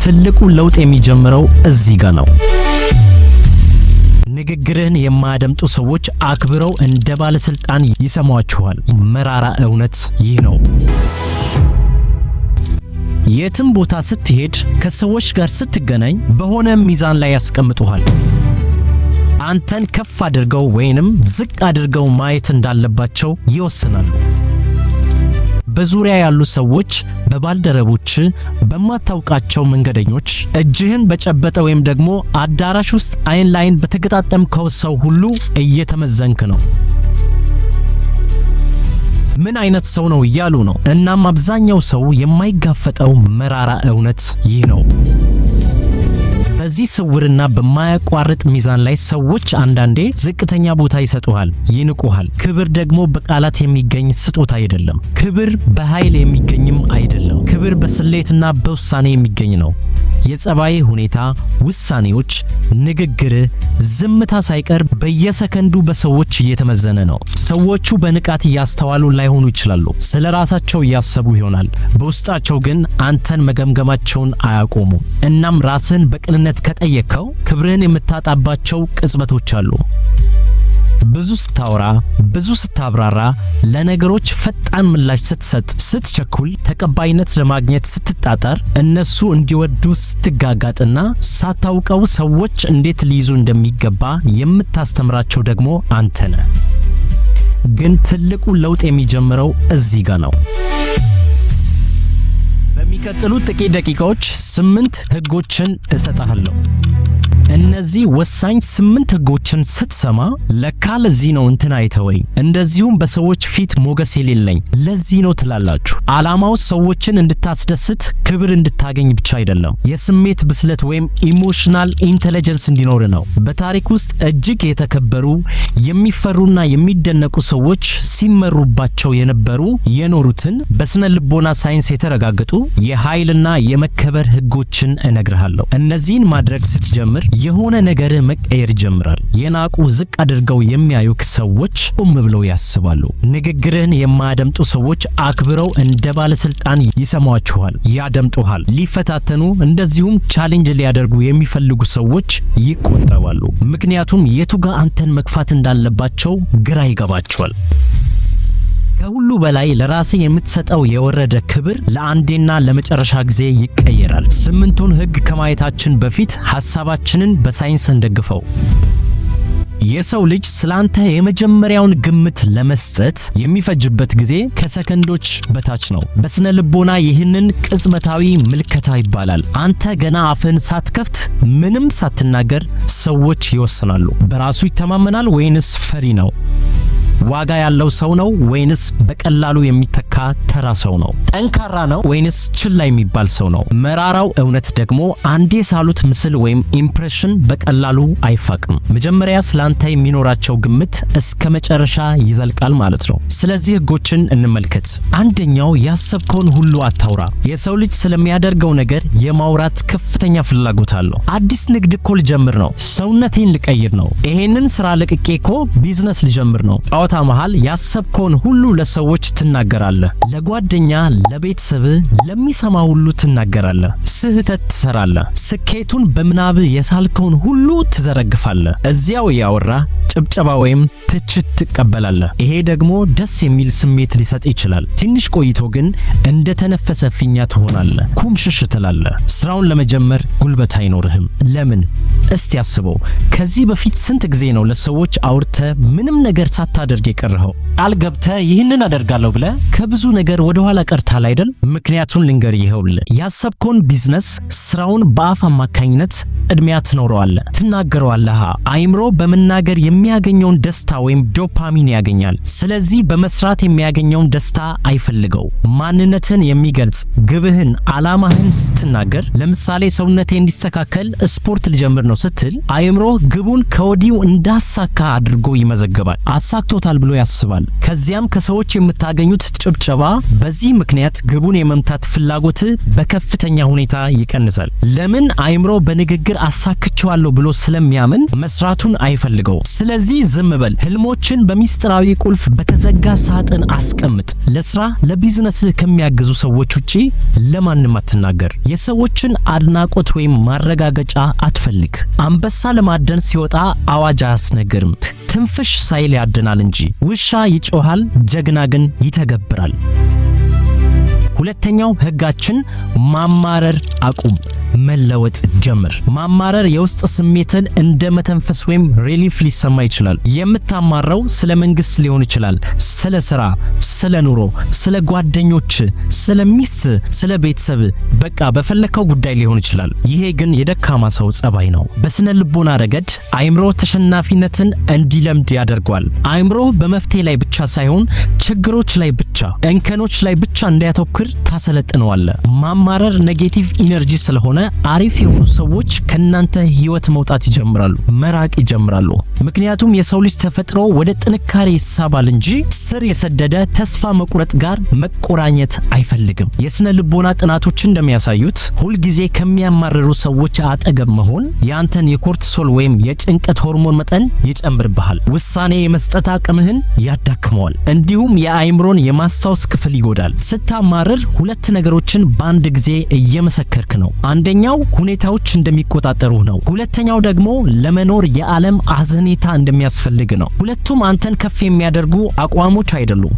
ትልቁ ለውጥ የሚጀምረው እዚህ ጋር ነው። ንግግርህን የማያደምጡ ሰዎች አክብረው እንደ ባለስልጣን ይሰሟችኋል። መራራ እውነት ይህ ነው። የትም ቦታ ስትሄድ፣ ከሰዎች ጋር ስትገናኝ በሆነ ሚዛን ላይ ያስቀምጡሃል። አንተን ከፍ አድርገው ወይንም ዝቅ አድርገው ማየት እንዳለባቸው ይወስናሉ። በዙሪያ ያሉ ሰዎች፣ በባልደረቦች፣ በማታውቃቸው መንገደኞች፣ እጅህን በጨበጠ ወይም ደግሞ አዳራሽ ውስጥ አይን ላይን በተገጣጠምከው ሰው ሁሉ እየተመዘንክ ነው። ምን አይነት ሰው ነው እያሉ ነው። እናም አብዛኛው ሰው የማይጋፈጠው መራራ እውነት ይህ ነው። በዚህ ስውርና በማያቋርጥ ሚዛን ላይ ሰዎች አንዳንዴ ዝቅተኛ ቦታ ይሰጡሃል፣ ይንቁሃል። ክብር ደግሞ በቃላት የሚገኝ ስጦታ አይደለም። ክብር በኃይል የሚገኝም አይደለም። ክብር በስሌትና በውሳኔ የሚገኝ ነው። የጸባይ ሁኔታ፣ ውሳኔዎች፣ ንግግር፣ ዝምታ ሳይቀር በየሰከንዱ በሰዎች እየተመዘነ ነው። ሰዎቹ በንቃት እያስተዋሉ ላይሆኑ ይችላሉ። ስለራሳቸው እያሰቡ ይሆናል። በውስጣቸው ግን አንተን መገምገማቸውን አያቆሙ። እናም ራስን በቅንነት ከጠየቀው ክብርህን የምታጣባቸው ቅጽበቶች አሉ። ብዙ ስታወራ፣ ብዙ ስታብራራ፣ ለነገሮች ፈጣን ምላሽ ስትሰጥ፣ ስትቸኩል፣ ተቀባይነት ለማግኘት ስትጣጣር፣ እነሱ እንዲወዱ ስትጋጋጥና ሳታውቀው ሰዎች እንዴት ሊይዙ እንደሚገባ የምታስተምራቸው ደግሞ አንተ ነህ። ግን ትልቁ ለውጥ የሚጀምረው እዚህ ጋር ነው። በሚቀጥሉት ጥቂት ደቂቃዎች 8 ህጎችን እሰጥሃለሁ። እነዚህ ወሳኝ 8 ህጎችን ስትሰማ ለካ ለዚህ ነው እንትን አይተወኝ፣ እንደዚሁም በሰዎች ፊት ሞገስ የሌለኝ ለዚህ ነው ትላላችሁ። ዓላማው ሰዎችን እንድታስደስት፣ ክብር እንድታገኝ ብቻ አይደለም። የስሜት ብስለት ወይም ኢሞሽናል ኢንተለጀንስ እንዲኖር ነው። በታሪክ ውስጥ እጅግ የተከበሩ የሚፈሩና የሚደነቁ ሰዎች ሲመሩባቸው የነበሩ የኖሩትን በስነ ልቦና ሳይንስ የተረጋገጡ የኃይልና የመከበር ህጎችን እነግርሃለሁ። እነዚህን ማድረግ ስትጀምር የሆነ ነገር መቀየር ይጀምራል። የናቁ ዝቅ አድርገው የሚያዩክ ሰዎች ቆም ብለው ያስባሉ። ንግግርህን የማያደምጡ ሰዎች አክብረው እንደ ባለስልጣን ይሰሟችኋል፣ ያደምጡሃል። ሊፈታተኑ እንደዚሁም ቻሌንጅ ሊያደርጉ የሚፈልጉ ሰዎች ይቆጠባሉ። ምክንያቱም የቱጋ አንተን መግፋት እንዳለባቸው ግራ ይገባቸዋል። ከሁሉ በላይ ለራሴ የምትሰጠው የወረደ ክብር ለአንዴና ለመጨረሻ ጊዜ ይቀየራል። 8ቱን ህግ ከማየታችን በፊት ሐሳባችንን በሳይንስ እንደግፈው። የሰው ልጅ ስላንተ የመጀመሪያውን ግምት ለመስጠት የሚፈጅበት ጊዜ ከሰከንዶች በታች ነው። በስነ ልቦና ይህንን ቅጽበታዊ ምልከታ ይባላል። አንተ ገና አፍን ሳትከፍት፣ ምንም ሳትናገር ሰዎች ይወስናሉ። በራሱ ይተማመናል ወይንስ ፈሪ ነው? ዋጋ ያለው ሰው ነው ወይንስ በቀላሉ የሚተካ ተራ ሰው ነው? ጠንካራ ነው ወይንስ ችላ የሚባል ሰው ነው? መራራው እውነት ደግሞ አንዴ ሳሉት ምስል ወይም ኢምፕሬሽን በቀላሉ አይፋቅም። መጀመሪያ ስላንተ የሚኖራቸው ግምት እስከ መጨረሻ ይዘልቃል ማለት ነው። ስለዚህ ህጎችን እንመልከት። አንደኛው ያሰብከውን ሁሉ አታውራ። የሰው ልጅ ስለሚያደርገው ነገር የማውራት ከፍተኛ ፍላጎት አለው። አዲስ ንግድ እኮ ልጀምር ነው፣ ሰውነቴን ልቀይር ነው፣ ይሄንን ስራ ለቅቄ እኮ ቢዝነስ ልጀምር ነው። ጨዋታ መሃል ያሰብከውን ሁሉ ለሰዎች ትናገራለህ። ለጓደኛ፣ ለቤተሰብ፣ ለሚሰማ ሁሉ ትናገራለህ። ስህተት ትሰራለህ። ስኬቱን በምናብ የሳልከውን ሁሉ ትዘረግፋለህ። እዚያው ያወራ ጭብጨባ ወይም ትችት ትቀበላለህ። ይሄ ደግሞ ደስ የሚል ስሜት ሊሰጥ ይችላል። ትንሽ ቆይቶ ግን እንደ ተነፈሰ ፊኛ ትሆናለህ። ኩምሽሽ ትላለህ። ስራውን ለመጀመር ጉልበት አይኖርህም። ለምን? እስቲ አስበው። ከዚህ በፊት ስንት ጊዜ ነው ለሰዎች አውርተ ምንም ነገር ሳታደርግ የቀረኸው? ቃል ገብተህ ይህንን አደርጋለሁ ብለህ ከብዙ ነገር ወደ ኋላ ቀርታል አይደል? ምክንያቱን ልንገር፣ ይኸውልህ ያሰብከውን ቢዝነስ ስራውን በአፍ አማካኝነት ቅድሚያ ትኖረዋለህ፣ ትናገረዋለህ። አይምሮ በመናገር የሚያገኘውን ደስታ ወይም ዶፓሚን ያገኛል። ስለዚህ በመስራት የሚያገኘውን ደስታ አይፈልገው። ማንነትን የሚገልጽ ግብህን፣ ዓላማህን ስትናገር፣ ለምሳሌ ሰውነቴ እንዲስተካከል ስፖርት ልጀምር ነው ስትል፣ አይምሮ ግቡን ከወዲው እንዳሳካ አድርጎ ይመዘግባል። አሳክቶታል ብሎ ያስባል። ከዚያም ከሰዎች የምታገኙት ጭብጨባ በዚህ ምክንያት ግቡን የመምታት ፍላጎት በከፍተኛ ሁኔታ ይቀንሳል። ለምን? አይምሮ በንግግር ነገር አሳክቸዋለሁ ብሎ ስለሚያምን መስራቱን አይፈልገው። ስለዚህ ዝም በል። ህልሞችን በሚስጥራዊ ቁልፍ በተዘጋ ሳጥን አስቀምጥ። ለስራ ለቢዝነስህ ከሚያግዙ ሰዎች ውጪ ለማንም አትናገር። የሰዎችን አድናቆት ወይም ማረጋገጫ አትፈልግ። አንበሳ ለማደን ሲወጣ አዋጅ አያስነግርም፣ ትንፍሽ ሳይል ያድናል እንጂ። ውሻ ይጮሃል፣ ጀግና ግን ይተገብራል። ሁለተኛው ህጋችን ማማረር አቁም፣ መለወጥ ጀምር። ማማረር የውስጥ ስሜትን እንደ መተንፈስ ወይም ሪሊፍ ሊሰማ ይችላል። የምታማረው ስለ መንግስት ሊሆን ይችላል፣ ስለ ስራ፣ ስለ ኑሮ፣ ስለ ጓደኞች፣ ስለ ሚስት፣ ስለ ቤተሰብ፣ በቃ በፈለከው ጉዳይ ሊሆን ይችላል። ይሄ ግን የደካማ ሰው ጸባይ ነው። በስነ ልቦና ረገድ አእምሮ ተሸናፊነትን እንዲለምድ ያደርገዋል። አእምሮ በመፍትሄ ላይ ብቻ ሳይሆን ችግሮች ላይ ብቻ፣ እንከኖች ላይ ብቻ እንዲያተኩር ታሰለጥነዋል። ማማረር ኔጌቲቭ ኢነርጂ ስለሆነ አሪፍ የሆኑ ሰዎች ከናንተ ህይወት መውጣት ይጀምራሉ፣ መራቅ ይጀምራሉ። ምክንያቱም የሰው ልጅ ተፈጥሮ ወደ ጥንካሬ ይሳባል እንጂ ስር የሰደደ ተስፋ መቁረጥ ጋር መቆራኘት አይፈልግም። የስነ ልቦና ጥናቶች እንደሚያሳዩት ሁልጊዜ ከሚያማርሩ ሰዎች አጠገብ መሆን ያንተን የኮርቲሶል ወይም የጭንቀት ሆርሞን መጠን ይጨምርብሃል፣ ውሳኔ የመስጠት አቅምህን ያዳክመዋል፣ እንዲሁም የአእምሮን የማስታወስ ክፍል ይጎዳል። ስታማርር ሁለት ነገሮችን በአንድ ጊዜ እየመሰከርክ ነው። አንደኛው ሁኔታዎች እንደሚቆጣጠሩ ነው። ሁለተኛው ደግሞ ለመኖር የዓለም አዘኔታ እንደሚያስፈልግ ነው። ሁለቱም አንተን ከፍ የሚያደርጉ አቋሞች አይደሉም።